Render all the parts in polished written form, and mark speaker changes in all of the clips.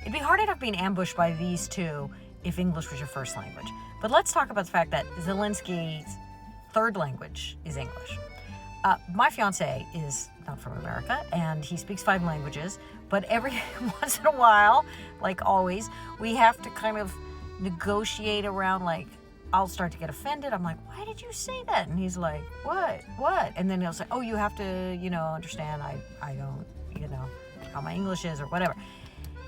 Speaker 1: It'd be hard enough being ambushed by these two if English was your first language. But let's talk about the fact that Zelensky's third language is English. My fiance is not from America, and he speaks 5 languages, but every once in a while, like always, we have to kind of negotiate around, like, I'll start to get offended. I'm like, why did you say that? And he's like, what? And then he'll say, oh, you have to, understand, I don't, how my English is or whatever.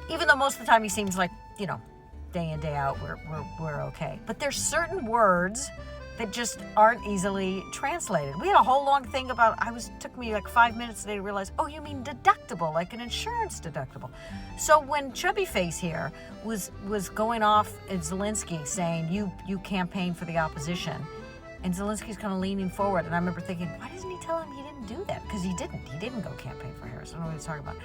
Speaker 1: Even though most of the time he seems like, day in, day out, we're okay. But there's certain words that just aren't easily translated. We had a whole long thing about, took me like 5 minutes today to realize, oh, you mean deductible, like an insurance deductible. So when Chubby Face here was going off at Zelensky saying, you campaign for the opposition, and Zelensky's kind of leaning forward, and I remember thinking, why doesn't he tell him he didn't do that? Because he didn't go campaign for Harris. I don't know what he's talking about.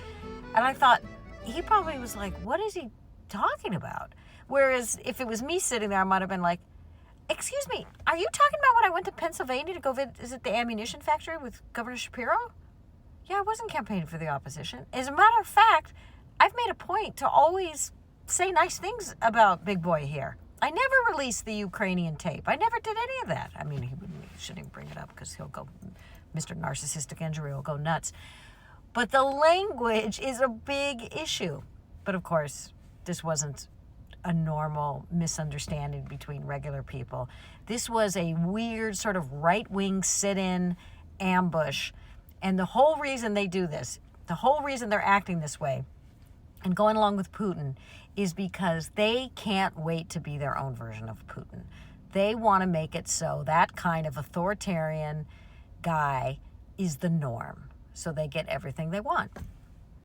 Speaker 1: And I thought, he probably was like, what is he talking about? Whereas if it was me sitting there, I might have been like, excuse me, are you talking about when I went to Pennsylvania to go visit the ammunition factory with Governor Shapiro? Yeah, I wasn't campaigning for the opposition. As a matter of fact, I've made a point to always say nice things about Big Boy here. I never released the Ukrainian tape. I never did any of that. I mean, he shouldn't even bring it up because he'll go, Mr. Narcissistic Injury will go nuts. But the language is a big issue. But of course, this wasn't a normal misunderstanding between regular people. This was a weird sort of right-wing sit-in ambush. And the whole reason they do this, the whole reason they're acting this way and going along with Putin is because they can't wait to be their own version of Putin. They want to make it so that kind of authoritarian guy is the norm. So they get everything they want.